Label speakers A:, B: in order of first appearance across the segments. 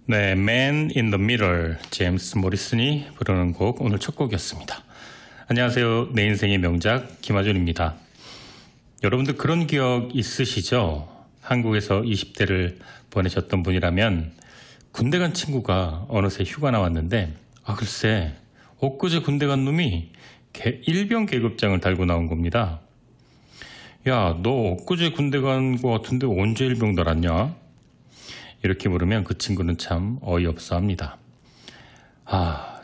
A: 네, Man in the Middle, 제임스 모리슨이 부르는 곡 오늘 첫 곡이었습니다. 안녕하세요. 내 인생의 명작 김하준입니다. 여러분들 그런 기억 있으시죠? 한국에서 20대를 보내셨던 분이라면 군대 간 친구가 어느새 휴가 나왔는데 글쎄 엊그제 군대 간 놈이 일병 계급장을 달고 나온 겁니다. 야, 너 엊그제 군대 간 거 같은데 언제 일병 달았냐? 이렇게 물으면 그 친구는 참 어이없어 합니다.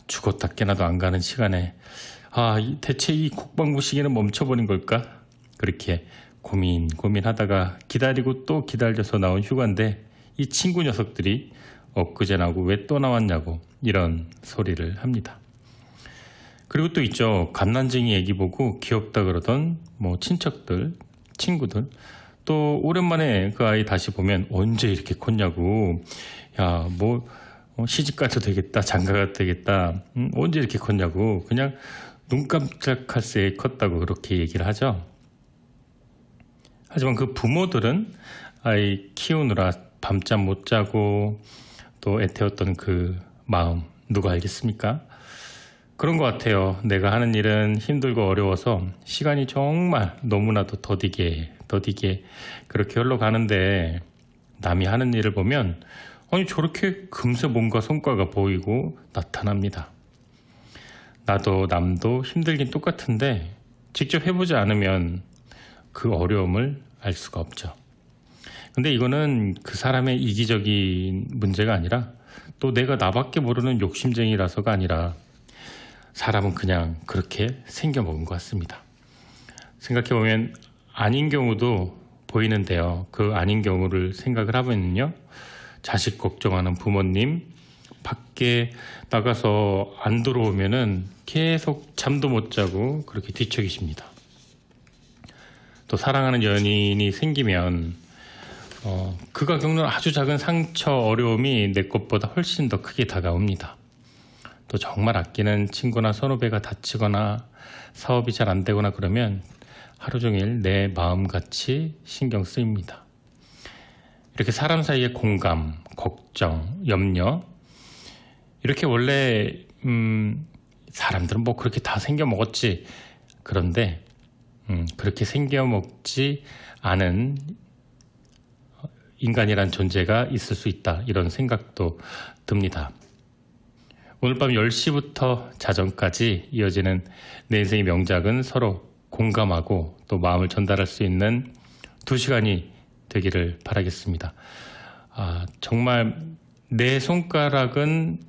A: 죽었다 깨나도 안 가는 시간에 대체 이 국방부 시계는 멈춰버린 걸까? 그렇게 고민하다가 기다리고 또 기다려서 나온 휴가인데 이 친구 녀석들이 엊그제 나고 왜 또 나왔냐고 이런 소리를 합니다. 그리고 또 있죠. 갓난쟁이 애기 보고 귀엽다 그러던 친척들, 친구들. 또 오랜만에 그 아이 다시 보면 언제 이렇게 컸냐고. 야, 시집 가도 되겠다, 장가 가도 되겠다. 언제 이렇게 컸냐고. 그냥 눈 깜짝할 새에 컸다고 그렇게 얘기를 하죠. 하지만 그 부모들은 아이 키우느라 밤잠 못 자고 또 애태웠던 그 마음 누가 알겠습니까? 그런 것 같아요. 내가 하는 일은 힘들고 어려워서 시간이 정말 너무나도 더디게 그렇게 흘러가는데 남이 하는 일을 보면 저렇게 금세 뭔가 성과가 보이고 나타납니다. 나도 남도 힘들긴 똑같은데 직접 해보지 않으면 그 어려움을 알 수가 없죠. 근데 이거는 그 사람의 이기적인 문제가 아니라 또 내가 나밖에 모르는 욕심쟁이라서가 아니라 사람은 그냥 그렇게 생겨먹은 것 같습니다. 생각해보면 아닌 경우도 보이는데요. 그 아닌 경우를 생각을 하면요. 자식 걱정하는 부모님, 밖에 나가서 안 들어오면은 계속 잠도 못 자고 그렇게 뒤척이십니다. 또 사랑하는 연인이 생기면 그가 겪는 아주 작은 상처, 어려움이 내 것보다 훨씬 더 크게 다가옵니다. 또 정말 아끼는 친구나 선후배가 다치거나 사업이 잘 안 되거나 그러면 하루 종일 내 마음같이 신경 쓰입니다. 이렇게 사람 사이의 공감, 걱정, 염려 이렇게 원래 사람들은 그렇게 다 생겨 먹었지. 그런데 그렇게 생겨 먹지 않은 인간이란 존재가 있을 수 있다. 이런 생각도 듭니다. 오늘 밤 10시부터 자정까지 이어지는 내 인생의 명작은 서로 공감하고 또 마음을 전달할 수 있는 2시간이 되기를 바라겠습니다. 정말 내 손가락은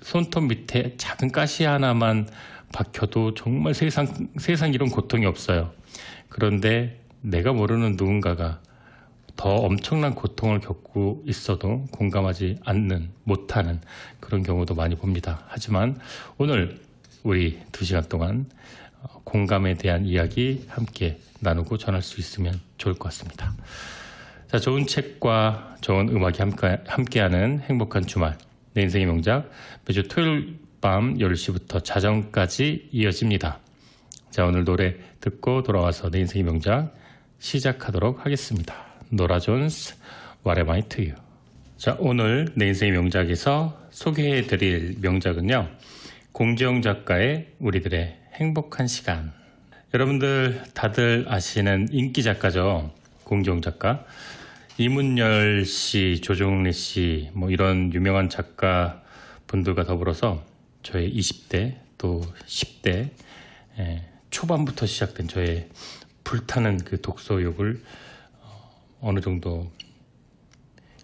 A: 손톱 밑에 작은 가시 하나만 박혀도 정말 세상 이런 고통이 없어요. 그런데 내가 모르는 누군가가 더 엄청난 고통을 겪고 있어도 공감하지 못하는 그런 경우도 많이 봅니다. 하지만 오늘 우리 2시간 동안 공감에 대한 이야기 함께 나누고 전할 수 있으면 좋을 것 같습니다. 자, 좋은 책과 좋은 음악이 함께하는 행복한 주말, 내 인생의 명작, 매주 토요일 밤 10시부터 자정까지 이어집니다. 자, 오늘 노래 듣고 돌아와서 내 인생의 명작 시작하도록 하겠습니다. 노라 존스, What Am I To You. 자, 오늘 내 인생의 명작에서 소개해드릴 명작은요, 공지영 작가의 우리들의 행복한 시간. 여러분들 다들 아시는 인기 작가죠. 공지영 작가. 이문열 씨, 조정래 씨, 이런 유명한 작가 분들과 더불어서 저의 20대 또 10대 초반부터 시작된 저의 불타는 그 독서욕을 어느 정도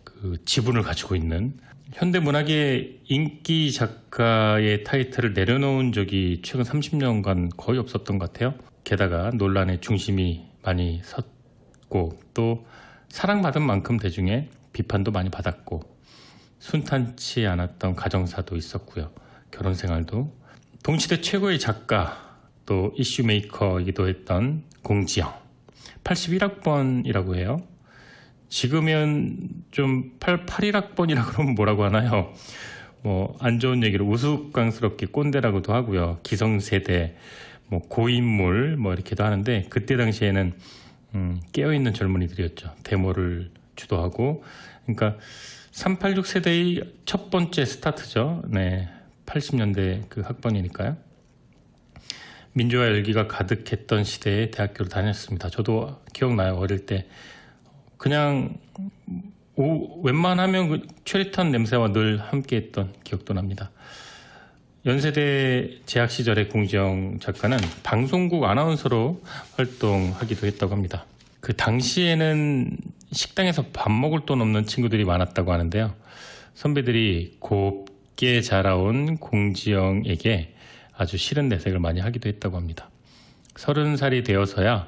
A: 그 지분을 가지고 있는 현대문학의 인기 작가의 타이틀을 내려놓은 적이 최근 30년간 거의 없었던 것 같아요. 게다가 논란의 중심이 많이 섰고 또 사랑받은 만큼 대중의 비판도 많이 받았고 순탄치 않았던 가정사도 있었고요. 결혼생활도 동시대 최고의 작가 또 이슈메이커이기도 했던 공지영 81학번이라고 해요. 지금은 좀 88학번이라고 그러면 뭐라고 하나요? 안 좋은 얘기로 우스꽝스럽게 꼰대라고도 하고요. 기성세대, 고인물 이렇게도 하는데 그때 당시에는 깨어있는 젊은이들이었죠. 데모를 주도하고 그러니까 386 세대의 첫 번째 스타트죠. 네, 80년대 그 학번이니까요. 민주화 열기가 가득했던 시대에 대학교를 다녔습니다. 저도 기억나요. 어릴 때 그냥 웬만하면 그 최리탄 냄새와 늘 함께했던 기억도 납니다. 연세대 재학 시절의 공지영 작가는 방송국 아나운서로 활동하기도 했다고 합니다. 그 당시에는 식당에서 밥 먹을 돈 없는 친구들이 많았다고 하는데요. 선배들이 곱게 자라온 공지영에게 아주 싫은 내색을 많이 하기도 했다고 합니다. 30살이 되어서야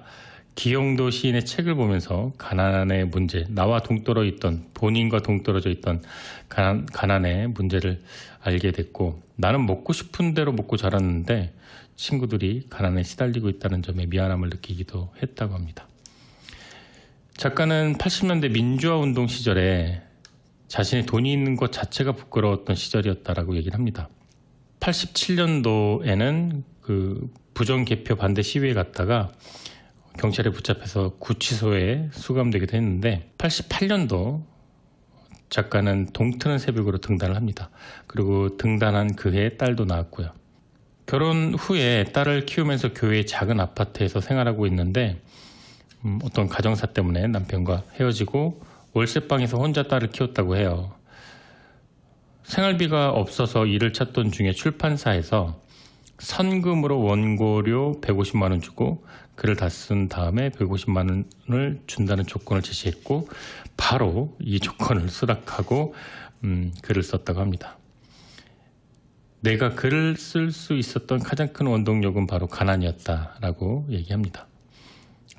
A: 기영도 시인의 책을 보면서 가난의 문제, 나와 동떨어 있던, 본인과 동떨어져 있던 가난의 문제를 알게 됐고, 나는 먹고 싶은 대로 먹고 자랐는데 친구들이 가난에 시달리고 있다는 점에 미안함을 느끼기도 했다고 합니다. 작가는 80년대 민주화 운동 시절에 자신이 돈이 있는 것 자체가 부끄러웠던 시절이었다라고 얘기를 합니다. 87년도에는 그 부정개표 반대 시위에 갔다가 경찰에 붙잡혀서 구치소에 수감되기도 했는데 88년도 작가는 동트는 새벽으로 등단을 합니다. 그리고 등단한 그해 딸도 낳았고요. 결혼 후에 딸을 키우면서 교회의 작은 아파트에서 생활하고 있는데 어떤 가정사 때문에 남편과 헤어지고 월세방에서 혼자 딸을 키웠다고 해요. 생활비가 없어서 일을 찾던 중에 출판사에서 선금으로 원고료 150만 원 주고 글을 다 쓴 다음에 150만 원을 준다는 조건을 제시했고 바로 이 조건을 수락하고 글을 썼다고 합니다. 내가 글을 쓸 수 있었던 가장 큰 원동력은 바로 가난이었다라고 얘기합니다.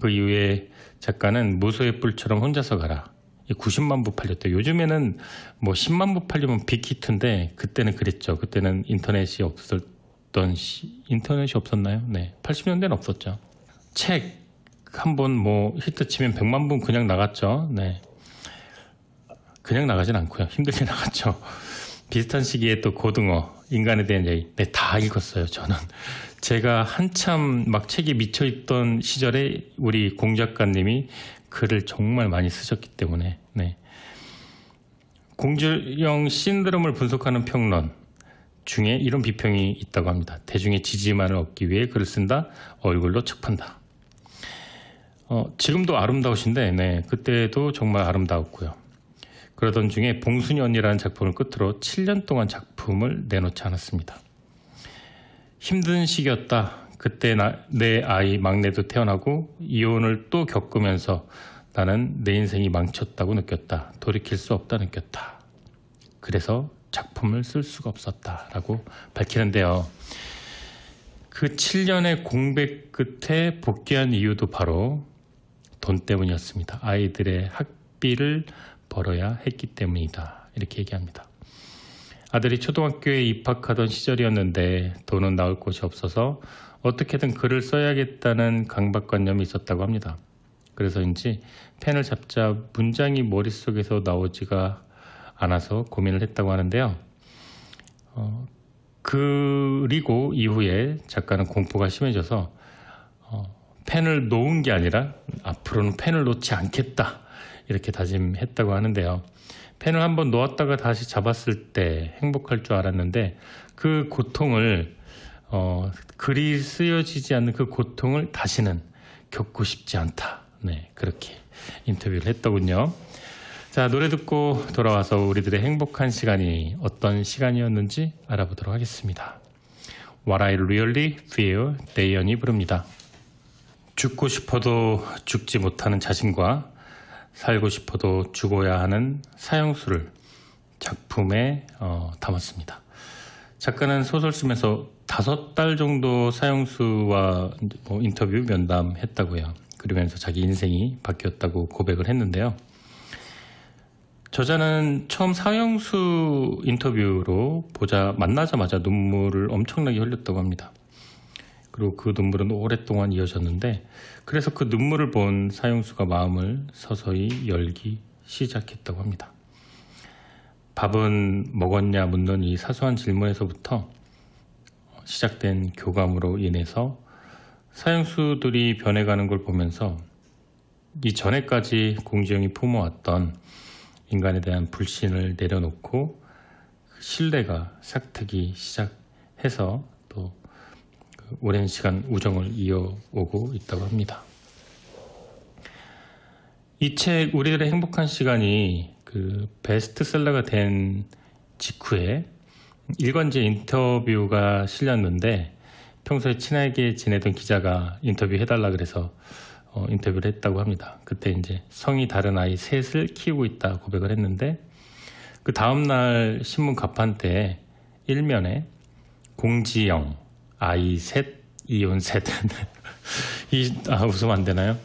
A: 그 이후에 작가는 무소의 뿔처럼 혼자서 가라. 90만 부 팔렸대요. 요즘에는 뭐 10만 부 팔리면 빅히트인데 그때는 그랬죠. 그때는 인터넷이 없었나요? 네, 80년대는 없었죠. 책 한 번 뭐 히트 치면 100만 부 그냥 나갔죠. 네, 그냥 나가진 않고요. 힘들게 나갔죠. 비슷한 시기에 또 고등어, 인간에 대한 얘기, 네, 다 읽었어요. 저는 제가 한참 막 책에 미쳐있던 시절에 우리 공 작가님이 글을 정말 많이 쓰셨기 때문에 네. 공주영 신드롬을 분석하는 평론 중에 이런 비평이 있다고 합니다. 대중의 지지만을 얻기 위해 글을 쓴다. 얼굴로 척판다. 지금도 아름다우신데 네, 그때도 정말 아름다웠고요. 그러던 중에 봉순이 언니라는 작품을 끝으로 7년 동안 작품을 내놓지 않았습니다. 힘든 시기였다. 그때 내 아이 막내도 태어나고 이혼을 또 겪으면서 나는 내 인생이 망쳤다고 느꼈다. 돌이킬 수 없다 느꼈다. 그래서 작품을 쓸 수가 없었다라고 밝히는데요. 그 7년의 공백 끝에 복귀한 이유도 바로 돈 때문이었습니다. 아이들의 학비를 벌어야 했기 때문이다. 이렇게 얘기합니다. 아들이 초등학교에 입학하던 시절이었는데 돈은 나올 곳이 없어서 어떻게든 글을 써야겠다는 강박관념이 있었다고 합니다. 그래서인지 펜을 잡자 문장이 머릿속에서 나오지가 않아서 고민을 했다고 하는데요. 그리고 이후에 작가는 공포가 심해져서 펜을 놓은 게 아니라 앞으로는 펜을 놓지 않겠다 이렇게 다짐했다고 하는데요. 펜을 한번 놓았다가 다시 잡았을 때 행복할 줄 알았는데 그 고통을 글이 쓰여지지 않는 그 고통을 다시는 겪고 싶지 않다. 네, 그렇게 인터뷰를 했더군요. 자, 노래 듣고 돌아와서 우리들의 행복한 시간이 어떤 시간이었는지 알아보도록 하겠습니다. What I Really Feel, 대연이 부릅니다. 죽고 싶어도 죽지 못하는 자신과 살고 싶어도 죽어야 하는 사형수를 작품에 담았습니다. 작가는 소설 쓰면서 5달 정도 사형수와 인터뷰 면담했다고요. 그러면서 자기 인생이 바뀌었다고 고백을 했는데요. 저자는 처음 사형수 인터뷰로 만나자마자 눈물을 엄청나게 흘렸다고 합니다. 그리고 그 눈물은 오랫동안 이어졌는데 그래서 그 눈물을 본 사형수가 마음을 서서히 열기 시작했다고 합니다. 밥은 먹었냐 묻는 이 사소한 질문에서부터 시작된 교감으로 인해서 사형수들이 변해가는 걸 보면서 이전에까지 공지영이 품어왔던 인간에 대한 불신을 내려놓고 신뢰가 싹트기 시작해서 또 오랜 시간 우정을 이어오고 있다고 합니다. 이 책 우리들의 행복한 시간이 그 베스트셀러가 된 직후에 일간지 인터뷰가 실렸는데 평소에 친하게 지내던 기자가 인터뷰 해달라 그래서 인터뷰를 했다고 합니다. 그때 이제 성이 다른 아이 셋을 키우고 있다 고백을 했는데 그 다음날 신문 갑판때 일면에 공지영 아이 셋 이혼 셋 웃으면 안 되나요?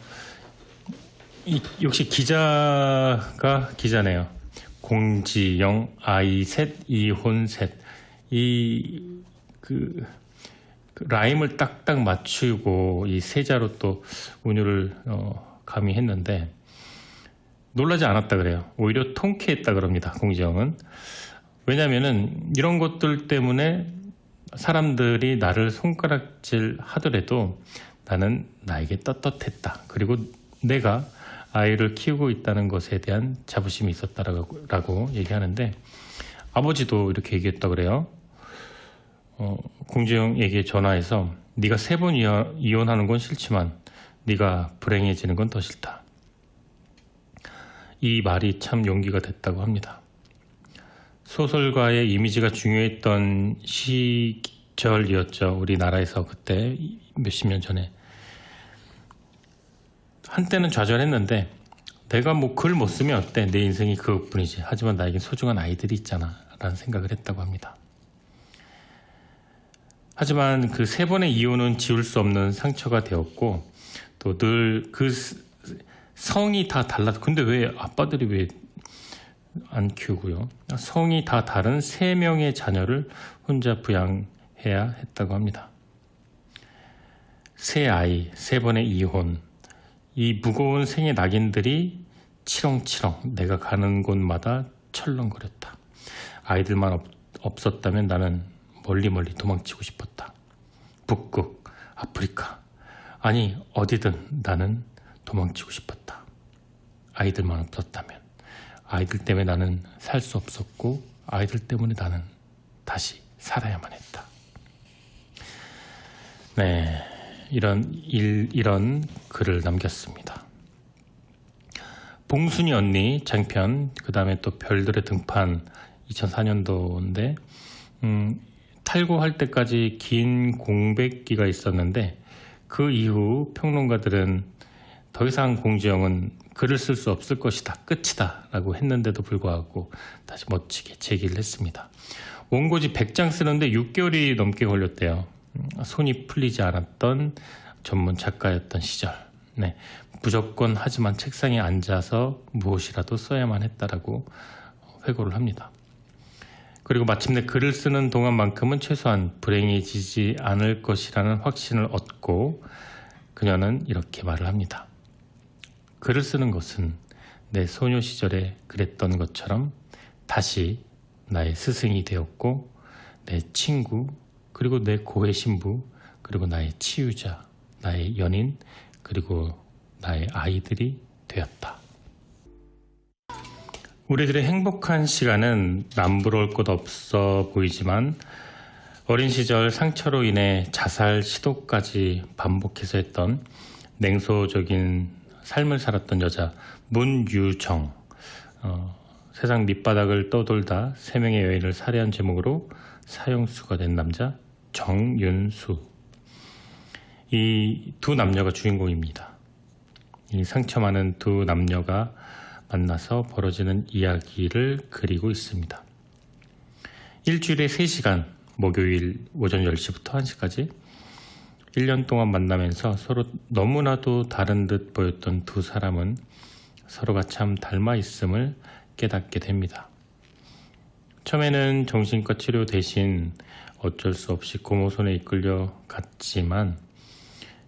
A: 역시 기자가 기자네요. 공지영 아이 셋 이혼 셋 그 라임을 딱딱 맞추고 이 세자로 또 운율을 가미했는데 놀라지 않았다 그래요. 오히려 통쾌했다 그럽니다. 공지영은. 왜냐면은 이런 것들 때문에 사람들이 나를 손가락질 하더라도 나는 나에게 떳떳했다. 그리고 내가 아이를 키우고 있다는 것에 대한 자부심이 있었다라고 얘기하는데 아버지도 이렇게 얘기했다 그래요. 공지영에게 전화해서 네가 3번 이혼하는 건 싫지만 네가 불행해지는 건 더 싫다. 이 말이 참 용기가 됐다고 합니다. 소설가의 이미지가 중요했던 시절이었죠. 우리나라에서 그때 몇십 년 전에. 한때는 좌절했는데 내가 뭐 글 못 쓰면 어때? 내 인생이 그것뿐이지. 하지만 나에겐 소중한 아이들이 있잖아 라는 생각을 했다고 합니다. 하지만 그 3번의 이혼은 지울 수 없는 상처가 되었고 또 늘 그 성이 다 달라서 근데 왜 아빠들이 왜 안 키우고요? 성이 다 다른 3명의 자녀를 혼자 부양해야 했다고 합니다. 3아이, 3번의 이혼, 이 무거운 생의 낙인들이 치렁치렁 내가 가는 곳마다 철렁거렸다. 아이들만 없었다면 나는 멀리 도망치고 싶었다. 북극, 아프리카, 아니 어디든 나는 도망치고 싶었다. 아이들만 없었다면. 아이들 때문에 나는 살 수 없었고 아이들 때문에 나는 다시 살아야만 했다. 네, 이런 글을 남겼습니다. 봉순이 언니 장편, 그 다음에 또 별들의 등판 2004년도인데 탈고할 때까지 긴 공백기가 있었는데 그 이후 평론가들은 더 이상 공지영은 글을 쓸 수 없을 것이다. 끝이다. 라고 했는데도 불구하고 다시 멋지게 재기를 했습니다. 원고지 100장 쓰는데 6개월이 넘게 걸렸대요. 손이 풀리지 않았던 전문 작가였던 시절. 네, 무조건 하지만 책상에 앉아서 무엇이라도 써야만 했다라고 회고를 합니다. 그리고 마침내 글을 쓰는 동안만큼은 최소한 불행해지지 않을 것이라는 확신을 얻고 그녀는 이렇게 말을 합니다. 글을 쓰는 것은 내 소녀 시절에 그랬던 것처럼 다시 나의 스승이 되었고 내 친구 그리고 내 고해 신부 그리고 나의 치유자, 나의 연인 그리고 나의 아이들이 되었다. 우리들의 행복한 시간은 남부러울 것 없어 보이지만 어린 시절 상처로 인해 자살 시도까지 반복해서 했던 냉소적인 삶을 살았던 여자 문유정, 세상 밑바닥을 떠돌다 3명의 여인을 살해한 제목으로 사형수가 된 남자 정윤수. 이 두 남녀가 주인공입니다. 이 상처 많은 두 남녀가 만나서 벌어지는 이야기를 그리고 있습니다. 일주일에 3시간, 목요일 오전 10시부터 1시까지 1년 동안 만나면서 서로 너무나도 다른 듯 보였던 두 사람은 서로가 참 닮아 있음을 깨닫게 됩니다. 처음에는 정신과 치료 대신 어쩔 수 없이 고모 손에 이끌려 갔지만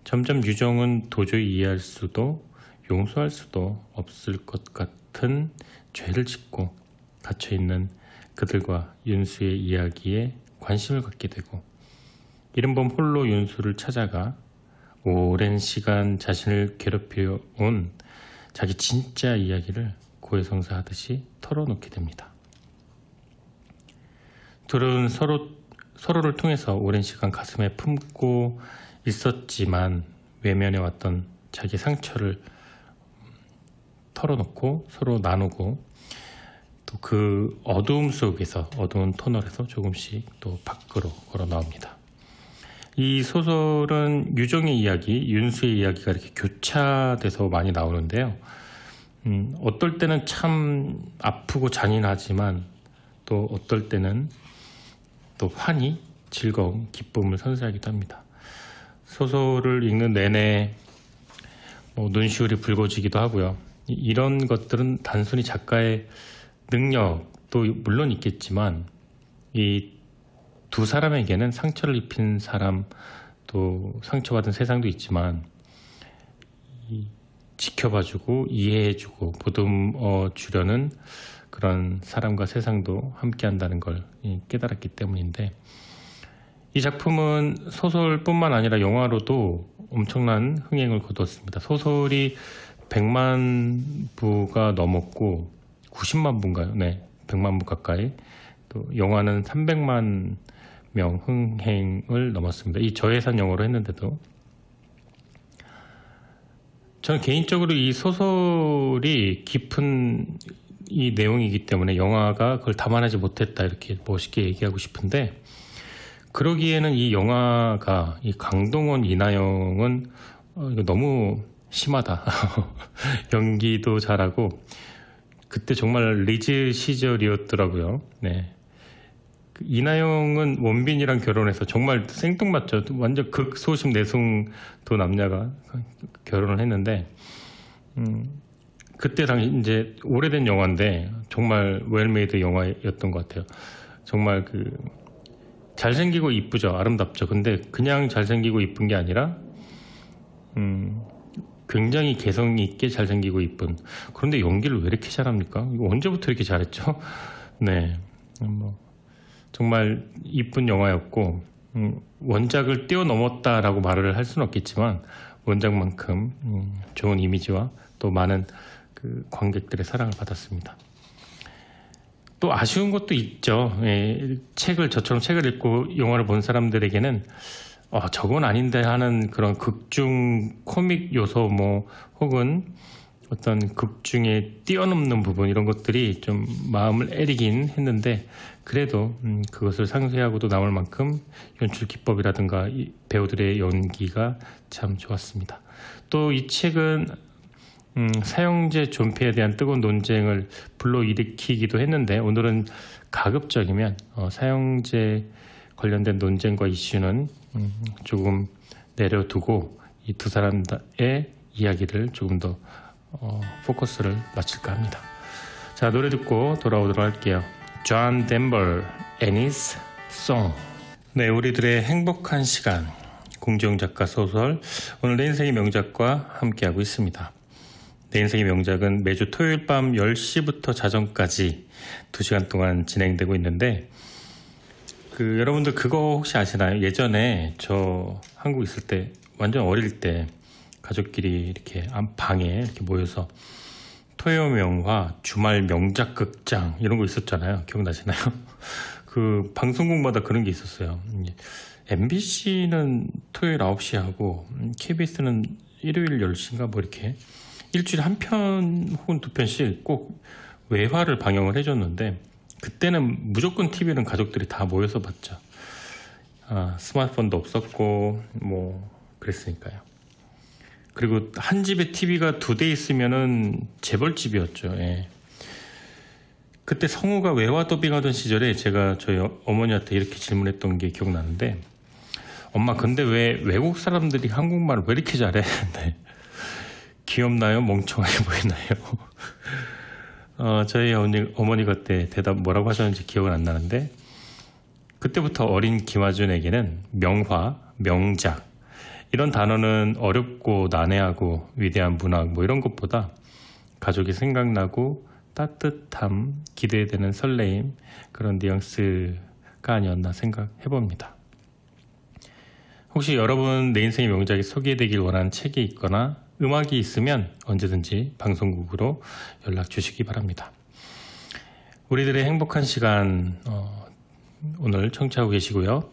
A: 점점 유정은 도저히 이해할 수도 용서할 수도 없을 것 같은 죄를 짓고 갇혀있는 그들과 윤수의 이야기에 관심을 갖게 되고 이른봄 홀로 윤수를 찾아가 오랜 시간 자신을 괴롭혀온 자기 진짜 이야기를 고해성사 하듯이 털어놓게 됩니다. 둘은 서로를 통해서 오랜 시간 가슴에 품고 있었지만 외면해왔던 자기 상처를 털어놓고 서로 나누고 또 그 어두움 속에서 어두운 터널에서 조금씩 또 밖으로 걸어 나옵니다. 이 소설은 유정의 이야기, 윤수의 이야기가 이렇게 교차돼서 많이 나오는데요. 어떨 때는 참 아프고 잔인하지만 또 어떨 때는 또 환희, 즐거움, 기쁨을 선사하기도 합니다. 소설을 읽는 내내 눈시울이 붉어지기도 하고요. 이런 것들은 단순히 작가의 능력도 물론 있겠지만 이 두 사람에게는 상처를 입힌 사람 또 상처받은 세상도 있지만 지켜봐주고 이해해주고 보듬어 주려는 그런 사람과 세상도 함께한다는 걸 깨달았기 때문인데 이 작품은 소설뿐만 아니라 영화로도 엄청난 흥행을 거두었습니다. 소설이 100만 부가 넘었고 90만 부인가요? 네, 100만 부 가까이. 또 영화는 300만 명 흥행을 넘었습니다. 이 저예산 영화로 했는데도 저는 개인적으로 이 소설이 깊은 이 내용이기 때문에 영화가 그걸 담아내지 못했다 이렇게 멋있게 얘기하고 싶은데 그러기에는 이 영화가 이 강동원, 이나영은 이거 너무 심하다. 연기도 잘하고 그때 정말 리즈 시절이었더라고요. 네. 이나영은 원빈이랑 결혼해서 정말 생뚱맞죠. 완전 극소심 내숭도 남녀가 결혼을 했는데 그때 당시 이제 오래된 영화인데 정말 웰메이드 영화였던 것 같아요. 정말 잘생기고 이쁘죠. 아름답죠. 근데 그냥 잘생기고 이쁜 게 아니라 굉장히 개성 있게 잘생기고 이쁜. 그런데 연기를 왜 이렇게 잘합니까? 이거 언제부터 이렇게 잘했죠? 네. 정말 이쁜 영화였고 원작을 뛰어넘었다라고 말을 할 수는 없겠지만 원작만큼 좋은 이미지와 또 많은 관객들의 사랑을 받았습니다. 또 아쉬운 것도 있죠. 예, 저처럼 책을 읽고 영화를 본 사람들에게는 저건 아닌데 하는 그런 극중 코믹 요소 혹은 어떤 극중에 뛰어넘는 부분 이런 것들이 좀 마음을 애리긴 했는데 그래도 그것을 상쇄하고도 남을 만큼 연출 기법이라든가 배우들의 연기가 참 좋았습니다. 또 이 책은 사형제 존폐에 대한 뜨거운 논쟁을 불러일으키기도 했는데 오늘은 가급적이면 사형제 관련된 논쟁과 이슈는 조금 내려두고 이 두 사람의 이야기를 조금 더 포커스를 맞출까 합니다. 자, 노래 듣고 돌아오도록 할게요. 존 덴버, 애니스 송. 네, 우리들의 행복한 시간. 공지영 작가 소설 오늘 내 인생의 명작과 함께하고 있습니다. 내 인생의 명작은 매주 토요일 밤 10시부터 자정까지 2시간 동안 진행되고 있는데 여러분들 그거 혹시 아시나요? 예전에 저 한국 있을 때 완전 어릴 때 가족끼리 이렇게 방에 이렇게 모여서 토요명화, 주말 명작 극장 이런 거 있었잖아요. 기억나시나요? 방송국마다 그런 게 있었어요. MBC는 토요일 9시에 하고 KBS는 일요일 10시인가 이렇게 일주일에 한 편 혹은 두 편씩 꼭 외화를 방영을 해줬는데 그때는 무조건 TV는 가족들이 다 모여서 봤죠. 스마트폰도 없었고 그랬으니까요. 그리고 한 집에 TV가 2대 있으면은 재벌집이었죠. 예. 그때 성우가 외화 더빙하던 시절에 제가 저희 어머니한테 이렇게 질문했던 게 기억나는데 엄마 근데 왜 외국 사람들이 한국말을 왜 이렇게 잘해? 네. 귀엽나요? 멍청하게 보이나요? 저희 어머니 그때 대답 뭐라고 하셨는지 기억은 안 나는데 그때부터 어린 김하준에게는 명화, 명작 이런 단어는 어렵고 난해하고 위대한 문학 이런 것보다 가족이 생각나고 따뜻함, 기대되는 설레임 그런 뉘앙스가 아니었나 생각해봅니다. 혹시 여러분 내 인생의 명작이 소개되길 원하는 책이 있거나 음악이 있으면 언제든지 방송국으로 연락 주시기 바랍니다. 우리들의 행복한 시간 오늘 청취하고 계시고요.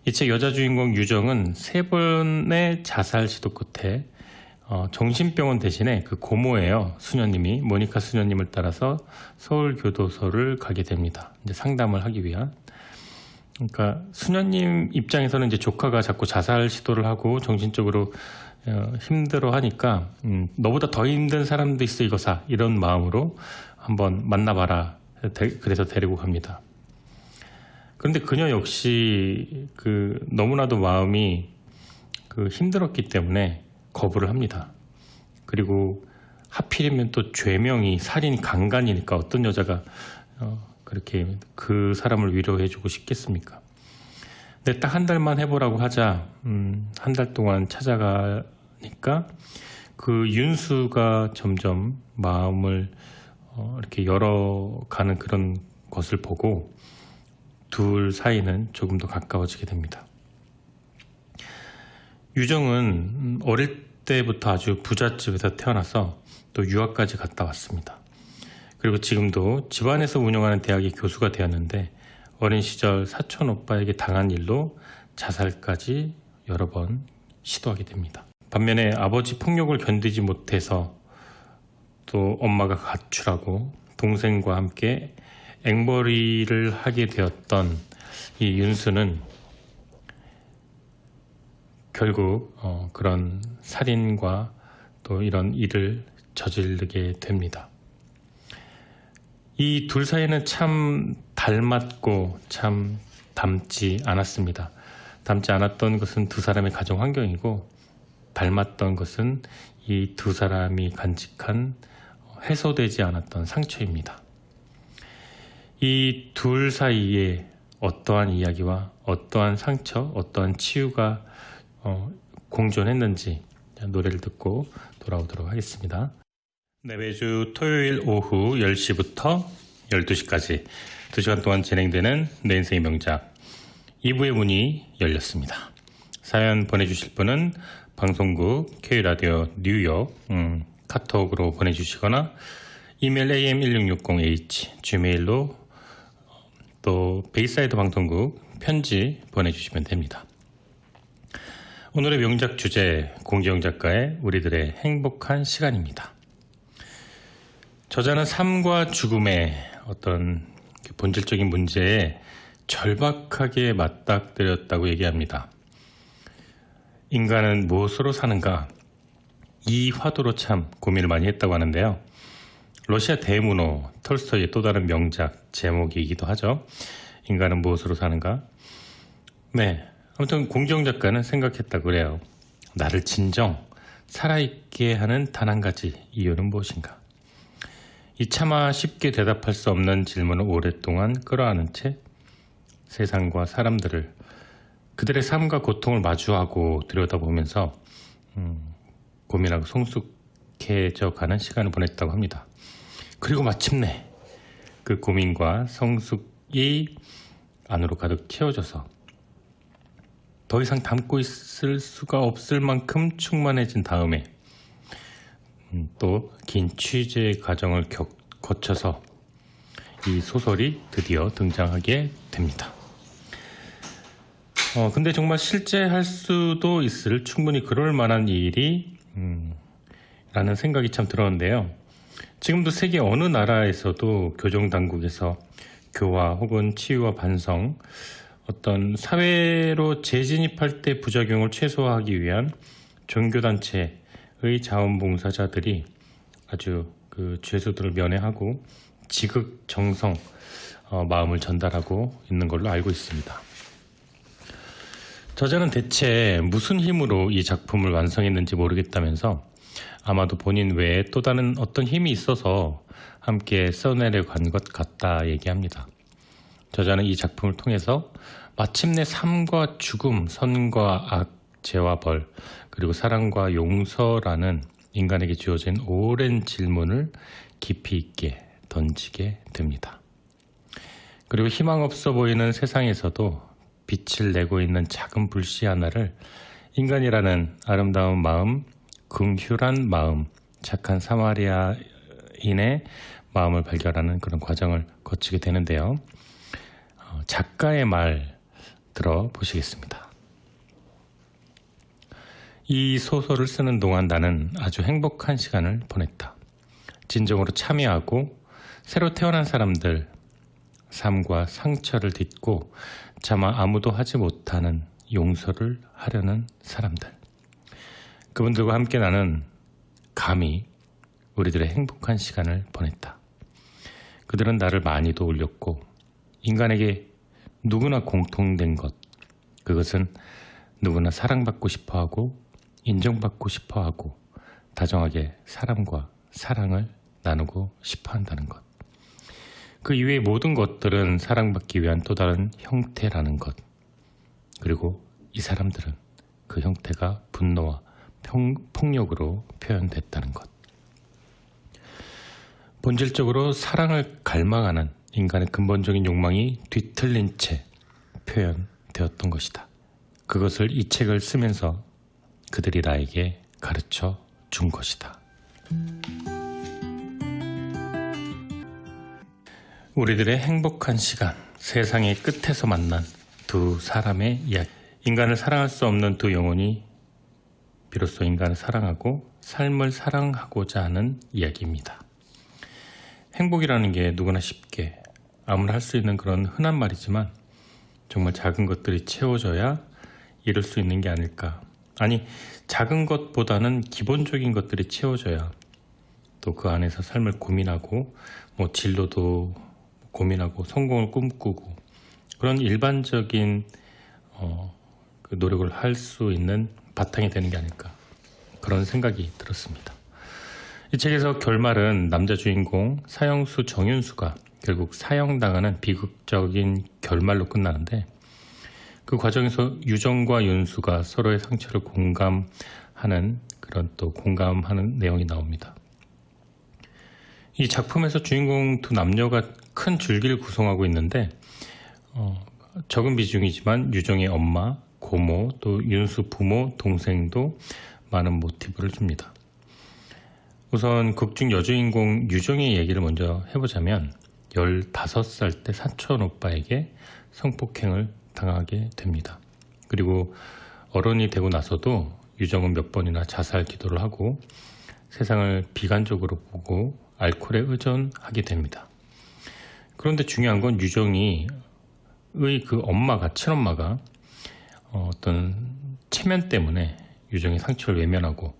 A: 이 책 여자 주인공 유정은 3번의 자살 시도 끝에 정신병원 대신에 그 고모예요. 수녀님이 모니카 수녀님을 따라서 서울교도소를 가게 됩니다. 이제 상담을 하기 위한. 그러니까 수녀님 입장에서는 이제 조카가 자꾸 자살 시도를 하고 정신적으로 힘들어 하니까 너보다 더 힘든 사람도 있어 이거사 이런 마음으로 한번 만나봐라. 그래서 데리고 갑니다. 그런데 그녀 역시 너무나도 마음이 힘들었기 때문에 거부를 합니다. 그리고 하필이면 또 죄명이 살인이 강간이니까 어떤 여자가 그렇게 그 사람을 위로해주고 싶겠습니까? 근데 딱 한 달만 해보라고 하자 한 달 동안 찾아가니까 그 윤수가 점점 마음을 이렇게 열어가는 그런 것을 보고 둘 사이는 조금 더 가까워지게 됩니다. 유정은 어릴 때부터 아주 부잣집에서 태어나서 또 유학까지 갔다 왔습니다. 그리고 지금도 집안에서 운영하는 대학의 교수가 되었는데 어린 시절 사촌 오빠에게 당한 일로 자살까지 여러 번 시도하게 됩니다. 반면에 아버지 폭력을 견디지 못해서 또 엄마가 가출하고 동생과 함께 앵벌이를 하게 되었던 이 윤수는 결국 그런 살인과 또 이런 일을 저지르게 됩니다. 이 둘 사이는 참 닮았고 참 닮지 않았습니다. 닮지 않았던 것은 두 사람의 가정 환경이고 닮았던 것은 이 두 사람이 간직한 해소되지 않았던 상처입니다. 이 둘 사이에 어떠한 이야기와 어떠한 상처, 어떠한 치유가 공존했는지 노래를 듣고 돌아오도록 하겠습니다. 네, 매주 토요일 오후 10시부터 12시까지 2시간 동안 진행되는 내 인생의 명작 2부의 문이 열렸습니다. 사연 보내주실 분은 방송국 K라디오 뉴욕 카톡으로 보내주시거나 이메일 am1660h gmail로 또 베이사이드 방송국 편지 보내주시면 됩니다. 오늘의 명작 주제 공지영 작가의 우리들의 행복한 시간입니다. 저자는 삶과 죽음의 어떤 본질적인 문제에 절박하게 맞닥뜨렸다고 얘기합니다. 인간은 무엇으로 사는가? 이 화두로 참 고민을 많이 했다고 하는데요. 러시아 대문호 톨스토이의 또 다른 명작 제목이기도 하죠. 인간은 무엇으로 사는가? 네, 아무튼 공지영 작가는 생각했다고 그래요. 나를 진정 살아있게 하는 단 한 가지 이유는 무엇인가? 이 차마 쉽게 대답할 수 없는 질문을 오랫동안 끌어안은 채 세상과 사람들을 그들의 삶과 고통을 마주하고 들여다보면서 고민하고 성숙해져 가는 시간을 보냈다고 합니다. 그리고 마침내 그 고민과 성숙이 안으로 가득 채워져서 더 이상 담고 있을 수가 없을 만큼 충만해진 다음에 또 긴 취재 과정을 거쳐서 이 소설이 드디어 등장하게 됩니다. 근데 정말 실제 할 수도 있을 충분히 그럴 만한 일이 라는 생각이 참 들었는데요. 지금도 세계 어느 나라에서도 교정당국에서 교화 혹은 치유와 반성, 어떤 사회로 재진입할 때 부작용을 최소화하기 위한 종교단체의 자원봉사자들이 아주 그 죄수들을 면회하고 지극정성 마음을 전달하고 있는 걸로 알고 있습니다. 저자는 대체 무슨 힘으로 이 작품을 완성했는지 모르겠다면서 아마도 본인 외에 또 다른 어떤 힘이 있어서 함께 써내려고 한 것 같다 얘기합니다. 저자는 이 작품을 통해서 마침내 삶과 죽음, 선과 악, 죄와 벌, 그리고 사랑과 용서라는 인간에게 주어진 오랜 질문을 깊이 있게 던지게 됩니다. 그리고 희망 없어 보이는 세상에서도 빛을 내고 있는 작은 불씨 하나를 인간이라는 아름다운 마음, 긍휼한 마음, 착한 사마리아인의 마음을 발견하는 그런 과정을 거치게 되는데요. 작가의 말 들어보시겠습니다. 이 소설을 쓰는 동안 나는 아주 행복한 시간을 보냈다. 진정으로 참여하고 새로 태어난 사람들 삶과 상처를 딛고 차마 아무도 하지 못하는 용서를 하려는 사람들, 그분들과 함께 나는 감히 우리들의 행복한 시간을 보냈다. 그들은 나를 많이도 울렸고 인간에게 누구나 공통된 것, 그것은 누구나 사랑받고 싶어하고 인정받고 싶어하고 다정하게 사람과 사랑을 나누고 싶어한다는 것. 그 이외의 모든 것들은 사랑받기 위한 또 다른 형태라는 것. 그리고 이 사람들은 그 형태가 분노와 폭력으로 표현됐다는 것. 본질적으로 사랑을 갈망하는 인간의 근본적인 욕망이 뒤틀린 채 표현되었던 것이다. 그것을 이 책을 쓰면서 그들이 나에게 가르쳐 준 것이다. 우리들의 행복한 시간, 세상의 끝에서 만난 두 사람의 이야기. 인간을 사랑할 수 없는 두 영혼이 비로소 인간을 사랑하고 삶을 사랑하고자 하는 이야기입니다. 행복이라는 게 누구나 쉽게 아무나 할 수 있는 그런 흔한 말이지만 정말 작은 것들이 채워져야 이룰 수 있는 게 아닐까. 아니, 작은 것보다는 기본적인 것들이 채워져야 또 그 안에서 삶을 고민하고 진로도 고민하고 성공을 꿈꾸고 그런 일반적인 그 노력을 할 수 있는 바탕이 되는 게 아닐까, 그런 생각이 들었습니다. 이 책에서 결말은 남자 주인공 사형수 정윤수가 결국 사형당하는 비극적인 결말로 끝나는데, 그 과정에서 유정과 윤수가 서로의 상처를 공감하는 그런 또 공감하는 내용이 나옵니다. 이 작품에서 주인공 두 남녀가 큰 줄기를 구성하고 있는데 적은 비중이지만 유정의 엄마, 고모, 또 윤수 부모, 동생도 많은 모티브를 줍니다. 우선 극중 여주인공 유정의 얘기를 먼저 해보자면 15살 때 사촌 오빠에게 성폭행을 당하게 됩니다. 그리고 어른이 되고 나서도 유정은 몇 번이나 자살 기도를 하고 세상을 비관적으로 보고 알코올에 의존하게 됩니다. 그런데 중요한 건 유정의 그 엄마가, 친엄마가 어떤 체면 때문에 유정의 상처를 외면하고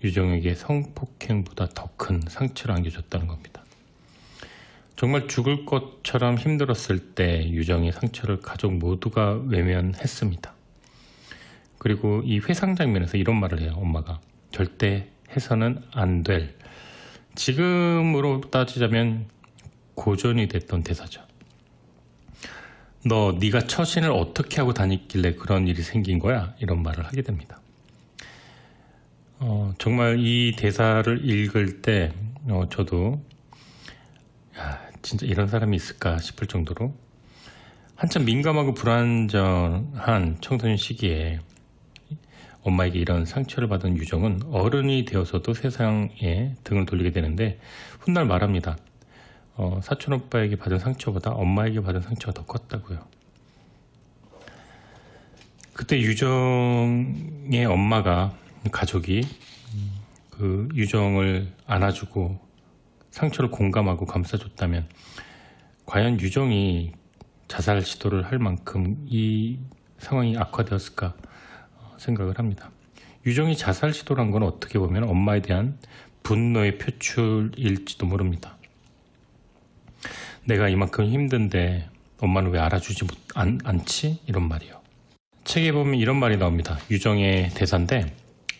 A: 유정에게 성폭행보다 더 큰 상처를 안겨줬다는 겁니다. 정말 죽을 것처럼 힘들었을 때 유정의 상처를 가족 모두가 외면했습니다. 그리고 이 회상 장면에서 이런 말을 해요. 엄마가 절대 해서는 안 될, 지금으로 따지자면 고전이 됐던 대사죠. 네가 처신을 어떻게 하고 다녔길래 그런 일이 생긴 거야? 이런 말을 하게 됩니다. 정말 이 대사를 읽을 때 저도 진짜 이런 사람이 있을까 싶을 정도로 한참 민감하고 불안정한 청소년 시기에 엄마에게 이런 상처를 받은 유정은 어른이 되어서도 세상에 등을 돌리게 되는데 훗날 말합니다. 사촌 오빠에게 받은 상처보다 엄마에게 받은 상처가 더 컸다고요. 그때 유정의 엄마가, 가족이 그 유정을 안아주고 상처를 공감하고 감싸줬다면 과연 유정이 자살 시도를 할 만큼 이 상황이 악화되었을까 생각을 합니다. 유정이 자살 시도를 한 건 어떻게 보면 엄마에 대한 분노의 표출일지도 모릅니다. 내가 이만큼 힘든데 엄마는 왜 알아주지 않지? 이런 말이요. 책에 보면 이런 말이 나옵니다. 유정의 대사인데,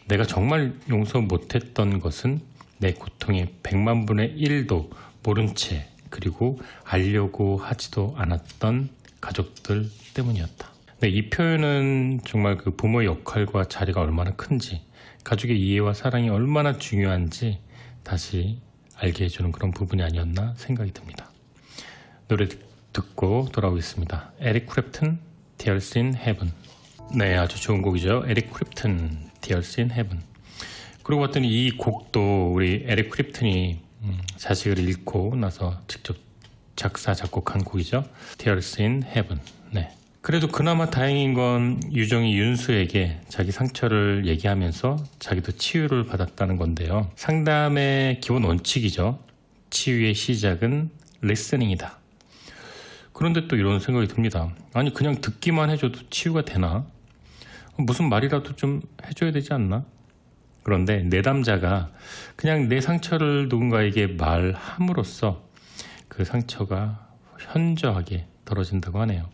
A: 내가 정말 용서 못했던 것은 내 고통의 100만 분의 1도 모른 채, 그리고 알려고 하지도 않았던 가족들 때문이었다. 네, 이 표현은 정말 그 부모의 역할과 자리가 얼마나 큰지, 가족의 이해와 사랑이 얼마나 중요한지 다시 알게 해주는 그런 부분이 아니었나 생각이 듭니다. 노래 듣고 돌아오겠습니다. 에릭 크랩튼, Tears in Heaven. 네, 아주 좋은 곡이죠. 에릭 크랩튼, Tears in Heaven. 그러고 봤더니 이 곡도 우리 에릭 크립튼이 자식을 잃고 나서 직접 작사 작곡한 곡이죠. Tears in Heaven. 네. 그래도 그나마 다행인 건 유정이 윤수에게 자기 상처를 얘기하면서 자기도 치유를 받았다는 건데요. 상담의 기본 원칙이죠. 치유의 시작은 리스닝이다. 그런데 또 이런 생각이 듭니다. 아니 그냥 듣기만 해줘도 치유가 되나? 무슨 말이라도 좀 해줘야 되지 않나? 그런데 내담자가 그냥 내 상처를 누군가에게 말함으로써 그 상처가 현저하게 덜어진다고 하네요.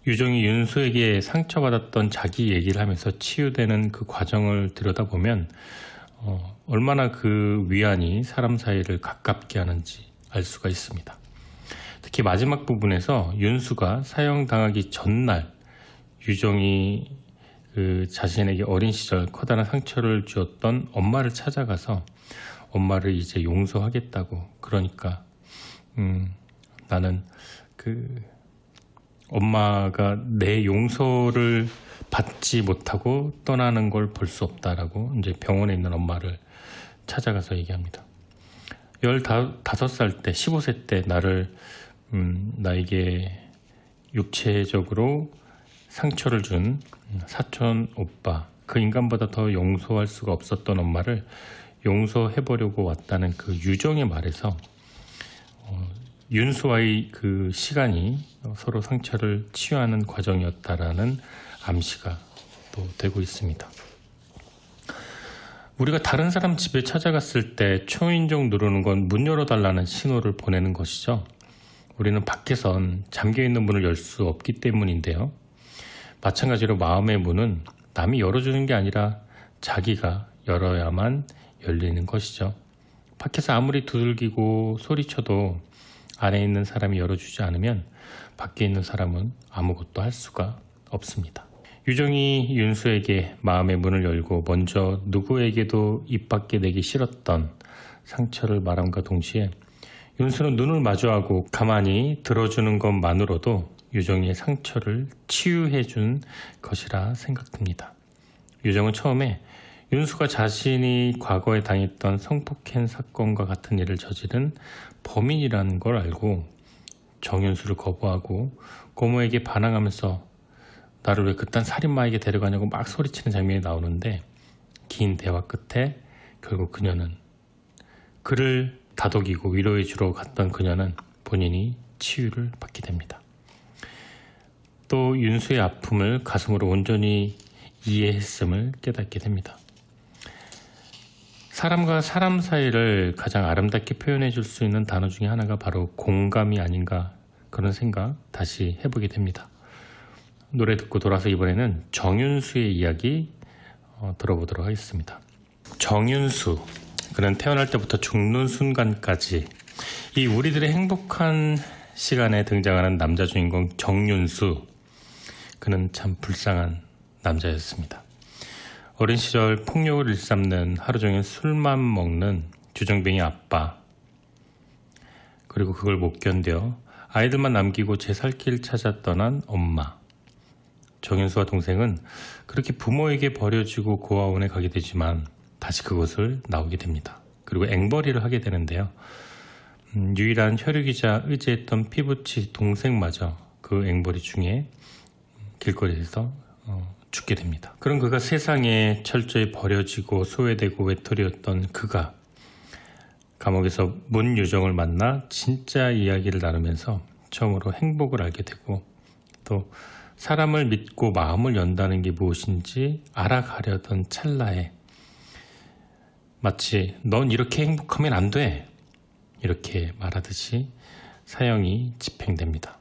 A: 유정이 윤수에게 상처받았던 자기 얘기를 하면서 치유되는 그 과정을 들여다보면 얼마나 그 위안이 사람 사이를 가깝게 하는지 알 수가 있습니다. 특히 마지막 부분에서 윤수가 사형당하기 전날 유정이 그 자신에게 어린 시절 커다란 상처를 주었던 엄마를 찾아가서 엄마를 이제 용서하겠다고, 그러니까 나는 그 엄마가 내 용서를 받지 못하고 떠나는 걸 볼 수 없다라고 이제 병원에 있는 엄마를 찾아가서 얘기합니다. 15살 때, 15세 때 나에게 육체적으로 상처를 준 사촌 오빠, 그 인간보다 더 용서할 수가 없었던 엄마를 용서해보려고 왔다는 그 유정의 말에서 윤수와의 그 시간이 서로 상처를 치유하는 과정이었다라는 암시가 또 되고 있습니다. 우리가 다른 사람 집에 찾아갔을 때 초인종 누르는 건 문 열어달라는 신호를 보내는 것이죠. 우리는 밖에선 잠겨있는 문을 열 수 없기 때문인데요. 마찬가지로 마음의 문은 남이 열어주는 게 아니라 자기가 열어야만 열리는 것이죠. 밖에서 아무리 두들기고 소리쳐도 안에 있는 사람이 열어주지 않으면 밖에 있는 사람은 아무것도 할 수가 없습니다. 유정이 윤수에게 마음의 문을 열고 먼저 누구에게도 입 밖에 내기 싫었던 상처를 말함과 동시에 윤수는 눈을 마주하고 가만히 들어주는 것만으로도 유정이의 상처를 치유해준 것이라 생각됩니다. 유정은 처음에 윤수가 자신이 과거에 당했던 성폭행 사건과 같은 일을 저지른 범인이라는 걸 알고 정윤수를 거부하고 고모에게 반항하면서 나를 왜 그딴 살인마에게 데려가냐고 막 소리치는 장면이 나오는데, 긴 대화 끝에 결국 그녀는 그를 다독이고 위로해 주러 갔던 그녀는 본인이 치유를 받게 됩니다. 또 윤수의 아픔을 가슴으로 온전히 이해했음을 깨닫게 됩니다. 사람과 사람 사이를 가장 아름답게 표현해 줄 수 있는 단어 중에 하나가 바로 공감이 아닌가, 그런 생각 다시 해보게 됩니다. 노래 듣고 돌아서 이번에는 정윤수의 이야기 들어보도록 하겠습니다. 정윤수, 그는 태어날 때부터 죽는 순간까지 이 우리들의 행복한 시간에 등장하는 남자 주인공 정윤수, 그는 참 불쌍한 남자였습니다. 어린 시절 폭력을 일삼는, 하루 종일 술만 먹는 주정뱅이 아빠, 그리고 그걸 못 견뎌 아이들만 남기고 제 살 길 찾아 떠난 엄마. 정윤수와 동생은 그렇게 부모에게 버려지고 고아원에 가게 되지만 다시 그곳을 나오게 됩니다. 그리고 앵벌이를 하게 되는데요. 유일한 혈육이자 의지했던 피부치 동생마저 그 앵벌이 중에 길거리에서 죽게 됩니다. 그런 그가 세상에 철저히 버려지고 소외되고 외톨이였던 그가 감옥에서 문유정을 만나 진짜 이야기를 나누면서 처음으로 행복을 알게 되고, 또 사람을 믿고 마음을 연다는 게 무엇인지 알아가려던 찰나에 마치 넌 이렇게 행복하면 안 돼, 이렇게 말하듯이 사형이 집행됩니다.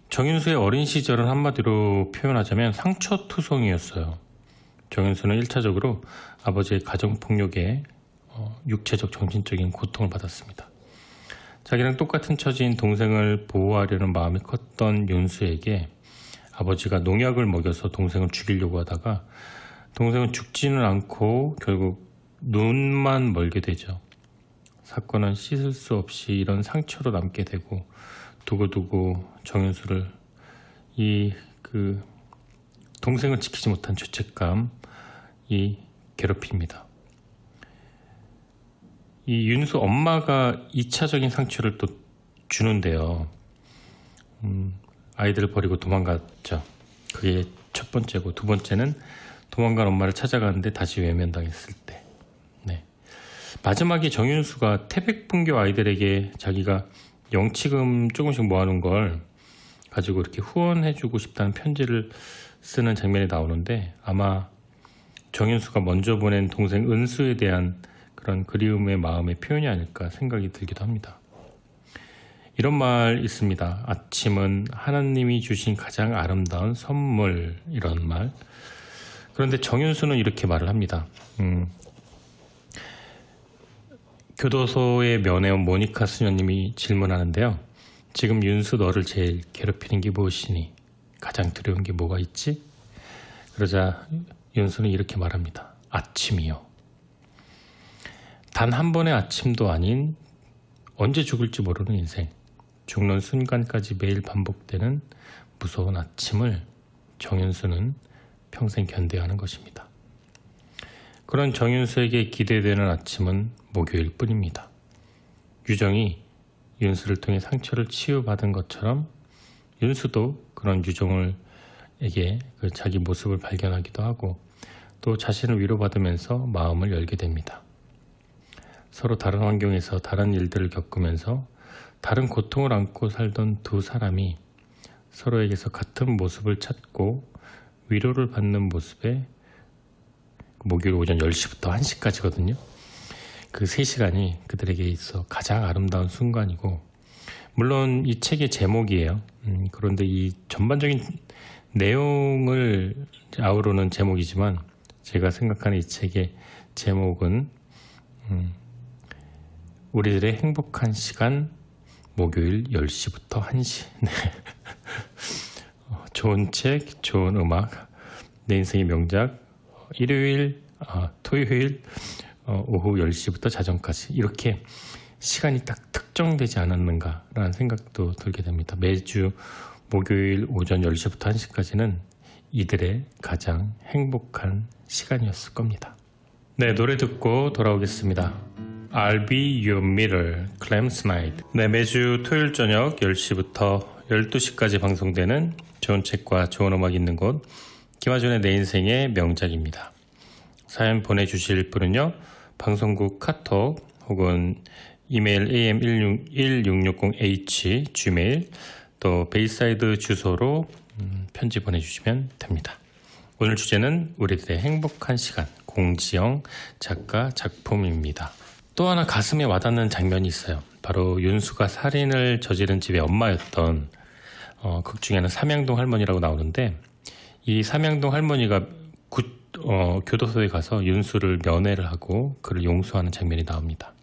A: 정윤수의 어린 시절은 한마디로 표현하자면 상처투성이었어요. 정윤수는 1차적으로 아버지의 가정폭력에 육체적 정신적인 고통을 받았습니다. 자기랑 똑같은 처지인 동생을 보호하려는 마음이 컸던 윤수에게 아버지가 농약을 먹여서 동생을 죽이려고 하다가 동생은 죽지는 않고 결국 눈만 멀게 되죠. 사건은 씻을 수 없이 이런 상처로 남게 되고, 두고두고 정윤수를 동생을 지키지 못한 죄책감, 괴롭힙니다. 이 윤수 엄마가 2차적인 상처를 또 주는데요. 아이들을 버리고 도망갔죠. 그게 첫 번째고, 두 번째는 도망간 엄마를 찾아가는데 다시 외면당했을 때. 네. 마지막에 정윤수가 태백분교 아이들에게 자기가 영치금 조금씩 모아놓은 걸 가지고 이렇게 후원해주고 싶다는 편지를 쓰는 장면이 나오는데, 아마 정윤수가 먼저 보낸 동생 은수에 대한 그런 그리움의 마음의 표현이 아닐까 생각이 들기도 합니다. 이런 말 있습니다. 아침은 하나님이 주신 가장 아름다운 선물, 이런 말. 그런데 정윤수는 이렇게 말을 합니다. 교도소에 면회온 모니카 수녀님이 질문하는데요. 지금 윤수 너를 제일 괴롭히는 게 무엇이니? 가장 두려운 게 뭐가 있지? 그러자 윤수는 이렇게 말합니다. 아침이요. 단 한 번의 아침도 아닌 언제 죽을지 모르는 인생, 죽는 순간까지 매일 반복되는 무서운 아침을 정윤수는 평생 견뎌야 하는 것입니다. 그런 정윤수에게 기대되는 아침은 목요일 뿐입니다. 유정이 윤수를 통해 상처를 치유받은 것처럼 윤수도 그런 유정에게 자기 모습을 발견하기도 하고 또 자신을 위로받으면서 마음을 열게 됩니다. 서로 다른 환경에서 다른 일들을 겪으면서 다른 고통을 안고 살던 두 사람이 서로에게서 같은 모습을 찾고 위로를 받는 모습에 목요일 오전 10시부터 1시까지거든요. 그 3시간이 그들에게 있어 가장 아름다운 순간이고, 물론 이 책의 제목이에요. 그런데 이 전반적인 내용을 아우르는 제목이지만 제가 생각하는 이 책의 제목은 우리들의 행복한 시간 목요일 10시부터 1시. 네. 좋은 책, 좋은 음악, 내 인생의 명작, 토요일 오후 10시부터 자정까지, 이렇게 시간이 딱 특정되지 않았는가라는 생각도 들게 됩니다. 매주 목요일 오전 10시부터 1시까지는 이들의 가장 행복한 시간이었을 겁니다. 네, 노래 듣고 돌아오겠습니다. I'll be your mirror, Clem's Night. 네, 매주 토요일 저녁 10시부터 12시까지 방송되는 좋은 책과 좋은 음악 있는 곳, 김하준의 내 인생의 명작입니다. 사연 보내주실 분은요, 방송국 카톡 혹은 이메일 am1660h gmail, 또 베이사이드 주소로 편지 보내주시면 됩니다. 오늘 주제는 우리들의 행복한 시간, 공지영 작가 작품입니다. 또 하나 가슴에 와닿는 장면이 있어요. 바로 윤수가 살인을 저지른 집의 엄마였던 극 중에는 삼양동 할머니라고 나오는데, 이 삼양동 할머니가 교도소에 가서 윤수를 면회를 하고 그를 용서하는 장면이 나옵니다.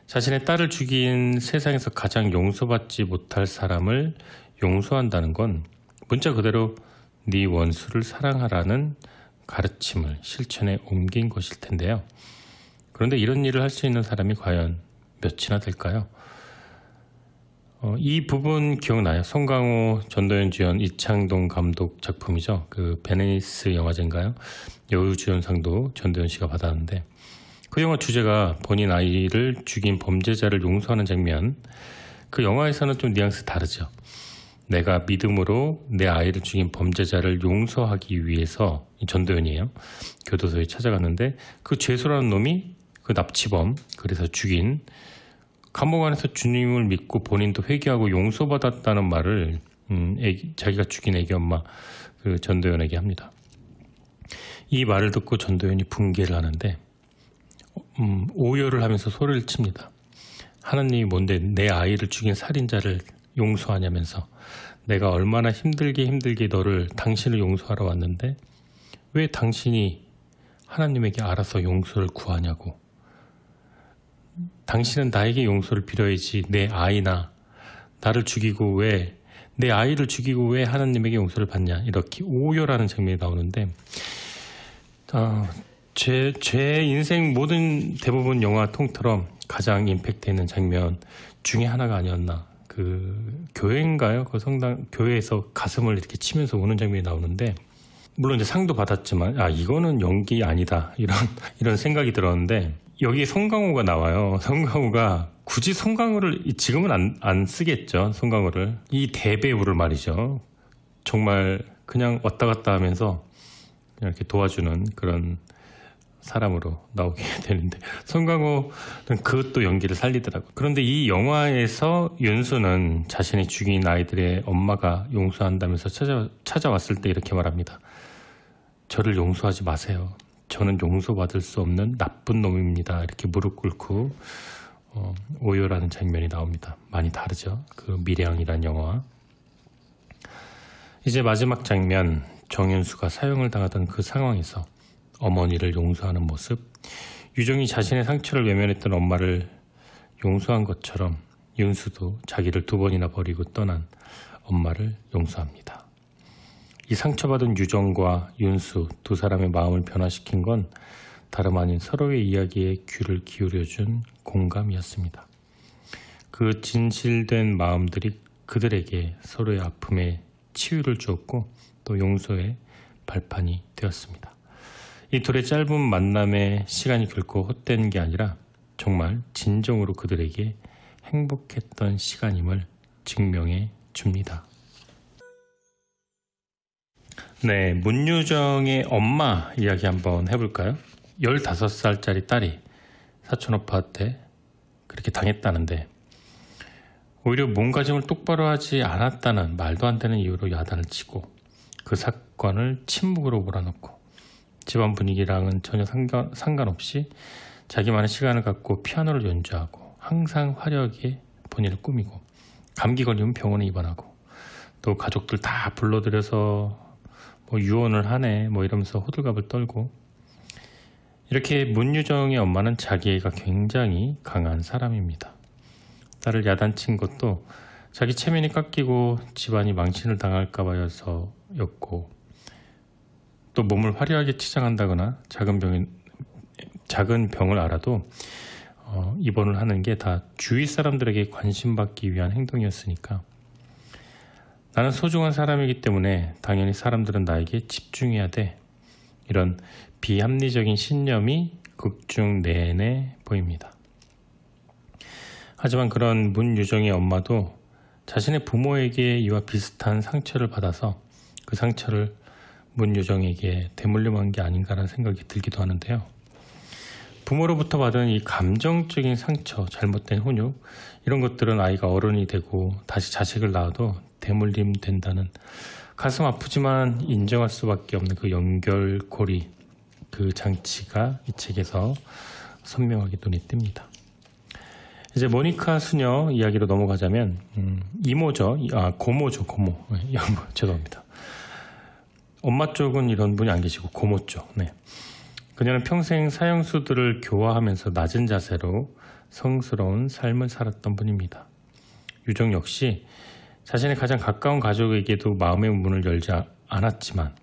A: 자신의 딸을 죽인 세상에서 가장 용서받지 못할 사람을 용서한다는 건 문자 그대로 네 원수를 사랑하라는 가르침을 실천에 옮긴 것일 텐데요. 그런데 이런 일을 할 수 있는 사람이 과연 몇이나 될까요? 이 부분 기억나요? 송강호, 전도연 주연, 이창동 감독 작품이죠. 그 베니스 영화제인가요? 여우주연상도 전도연 씨가 받았는데, 그 영화 주제가 본인 아이를 죽인 범죄자를 용서하는 장면. 그 영화에서는 좀 뉘앙스 다르죠. 내가 믿음으로 내 아이를 죽인 범죄자를 용서하기 위해서, 전도연이에요, 교도소에 찾아갔는데 그 죄수라는 놈이 그 납치범, 그래서 죽인, 감옥 안에서 주님을 믿고 본인도 회개하고 용서받았다는 말을 자기가 죽인 애기 엄마 그 전도연에게 합니다. 이 말을 듣고 전도연이 붕괴를 하는데 오열을 하면서 소리를 칩니다. 하나님이 뭔데 내 아이를 죽인 살인자를 용서하냐면서, 내가 얼마나 힘들게 너를, 당신을 용서하러 왔는데 왜 당신이 하나님에게 알아서 용서를 구하냐고. 당신은 나에게 용서를 빌어야지 내 아이나 나를 죽이고 왜, 내 아이를 죽이고 왜 하나님에게 용서를 받냐, 이렇게 오열하는 장면이 나오는데, 제 인생 모든 대부분 영화 통틀어 가장 임팩트 있는 장면 중에 하나가 아니었나. 그 교회인가요? 그 성당 교회에서 가슴을 이렇게 치면서 우는 장면이 나오는데, 물론 이제 상도 받았지만 이거는 연기 아니다 이런 생각이 들었는데 여기에 송강호가 나와요. 송강호가 굳이 송강호를 지금은 안 쓰겠죠. 송강호를 이 대배우를 말이죠. 정말 그냥 왔다 갔다 하면서 이렇게 도와주는 그런 사람으로 나오게 되는데 송강호는 그것도 연기를 살리더라고요. 그런데 이 영화에서 윤수는 자신이 죽인 아이들의 엄마가 용서한다면서 찾아왔을 때 이렇게 말합니다. 저를 용서하지 마세요. 저는 용서받을 수 없는 나쁜 놈입니다. 이렇게 무릎 꿇고 오열하는 장면이 나옵니다. 많이 다르죠. 그 미래왕이라는 영화와. 이제 마지막 장면, 정윤수가 사형을 당하던 그 상황에서 어머니를 용서하는 모습, 유정이 자신의 상처를 외면했던 엄마를 용서한 것처럼 윤수도 자기를 2번이나 버리고 떠난 엄마를 용서합니다. 이 상처받은 유정과 윤수 두 사람의 마음을 변화시킨 건 다름 아닌 서로의 이야기에 귀를 기울여준 공감이었습니다. 그 진실된 마음들이 그들에게 서로의 아픔에 치유를 주었고 또 용서의 발판이 되었습니다. 이 둘의 짧은 만남에 시간이 결코 헛된 게 아니라 정말 진정으로 그들에게 행복했던 시간임을 증명해 줍니다. 네, 문유정의 엄마 이야기 한번 해볼까요? 15살짜리 딸이 사촌오빠한테 그렇게 당했다는데 오히려 몸가짐을 똑바로 하지 않았다는 말도 안 되는 이유로 야단을 치고 그 사건을 침묵으로 몰아넣고 집안 분위기랑은 전혀 상관없이 자기만의 시간을 갖고 피아노를 연주하고 항상 화려하게 본인을 꾸미고 감기 걸리면 병원에 입원하고 또 가족들 다 불러들여서 유언을 하네 이러면서 호들갑을 떨고 이렇게 문유정의 엄마는 자기애가 굉장히 강한 사람입니다. 딸을 야단친 것도 자기 체면이 깎이고 집안이 망신을 당할까 봐서였고 또 몸을 화려하게 치장한다거나 작은 병을 알아도 입원을 하는 게 다 주위 사람들에게 관심받기 위한 행동이었으니까 나는 소중한 사람이기 때문에 당연히 사람들은 나에게 집중해야 돼. 이런 비합리적인 신념이 극중 내내 보입니다. 하지만 그런 문유정의 엄마도 자신의 부모에게 이와 비슷한 상처를 받아서 그 상처를 문유정에게 대물림한 게 아닌가라는 생각이 들기도 하는데요. 부모로부터 받은 이 감정적인 상처, 잘못된 훈육 이런 것들은 아이가 어른이 되고 다시 자식을 낳아도 대물림된다는 가슴 아프지만 인정할 수밖에 없는 그 연결고리, 그 장치가 이 책에서 선명하게 눈에 띕니다. 이제 모니카 수녀 이야기로 넘어가자면 이모죠. 고모죠. 고모. 죄송합니다. 엄마 쪽은 이런 분이 안 계시고 고모 쪽. 네. 그녀는 평생 사형수들을 교화하면서 낮은 자세로 성스러운 삶을 살았던 분입니다. 유정 역시 자신의 가장 가까운 가족에게도 마음의 문을 열지 않았지만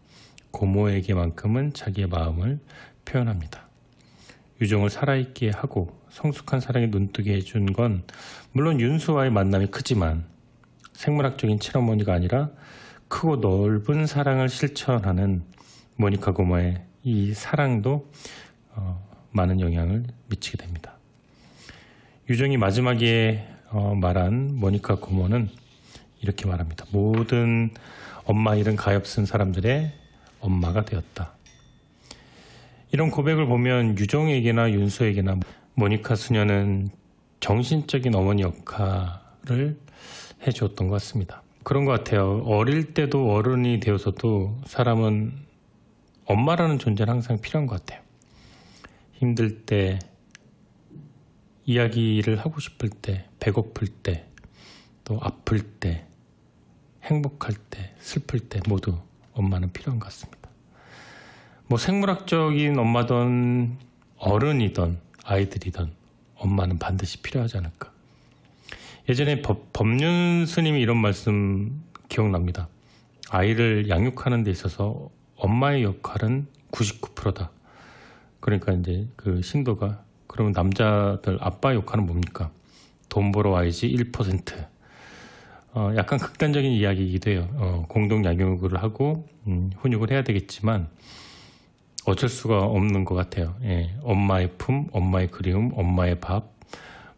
A: 고모에게만큼은 자기의 마음을 표현합니다. 유정을 살아있게 하고 성숙한 사랑에 눈뜨게 해준 건 물론 윤수와의 만남이 크지만 생물학적인 친어머니가 아니라 크고 넓은 사랑을 실천하는 모니카 고모의 이 사랑도 많은 영향을 미치게 됩니다. 유정이 마지막에 말한 모니카 고모는 이렇게 말합니다. 모든 엄마 잃은 가엾은 사람들의 엄마가 되었다. 이런 고백을 보면 유정에게나 윤수에게나 모니카 수녀는 정신적인 어머니 역할을 해주었던 것 같습니다. 그런 것 같아요. 어릴 때도 어른이 되어서도 사람은 엄마라는 존재는 항상 필요한 것 같아요. 힘들 때, 이야기를 하고 싶을 때, 배고플 때, 또 아플 때, 행복할 때, 슬플 때 모두 엄마는 필요한 것 같습니다. 생물학적인 엄마든 어른이든 아이들이든 엄마는 반드시 필요하지 않을까. 예전에 법륜 스님이 이런 말씀 기억납니다. 아이를 양육하는 데 있어서 엄마의 역할은 99%다. 그러니까 이제 그 신도가 그러면 남자들 아빠 역할은 뭡니까? 돈 벌어 와야지 1%. 약간 극단적인 이야기이기도 해요. 공동 양육을 하고 훈육을 해야 되겠지만 어쩔 수가 없는 것 같아요. 예, 엄마의 품, 엄마의 그리움, 엄마의 밥,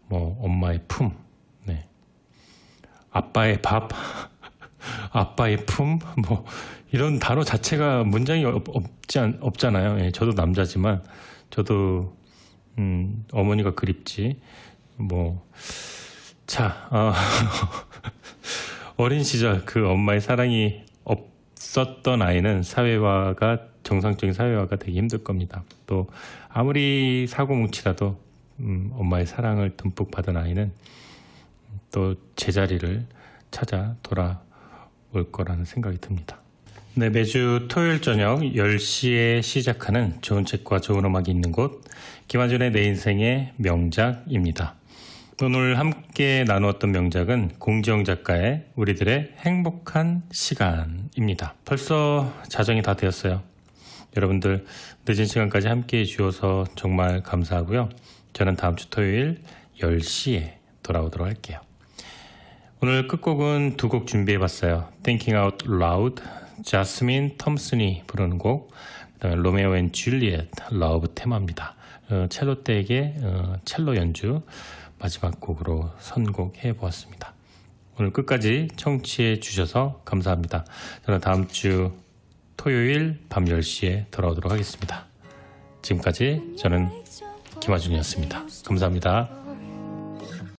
A: 뭐 엄마의 품, 네. 아빠의 밥, 아빠의 품, 뭐 이런 단어 자체가 문장이 없잖아요. 예, 저도 남자지만 저도 어머니가 그립지. 뭐 자, 어린 시절 그 엄마의 사랑이 없었던 아이는 정상적인 사회화가 되기 힘들 겁니다. 또 아무리 사고뭉치라도 엄마의 사랑을 듬뿍 받은 아이는 또 제자리를 찾아 돌아올 거라는 생각이 듭니다. 네, 매주 토요일 저녁 10시에 시작하는 좋은 책과 좋은 음악이 있는 곳, 김한준의 내 인생의 명작입니다. 오늘 함께 나누었던 명작은 공지영 작가의 우리들의 행복한 시간입니다. 벌써 자정이 다 되었어요. 여러분들 늦은 시간까지 함께해 주셔서 정말 감사하고요. 저는 다음 주 토요일 10시에 돌아오도록 할게요. 오늘 끝곡은 두 곡 준비해봤어요. Thinking Out Loud, 자스민 톰슨이 부르는 곡, 그다음에 로메오 앤 줄리엣 러브 테마입니다. 첼로 댁의 첼로 연주 마지막 곡으로 선곡해 보았습니다. 오늘 끝까지 청취해 주셔서 감사합니다. 저는 다음 주 토요일 밤 10시에 돌아오도록 하겠습니다. 지금까지 저는 김하준이었습니다. 감사합니다.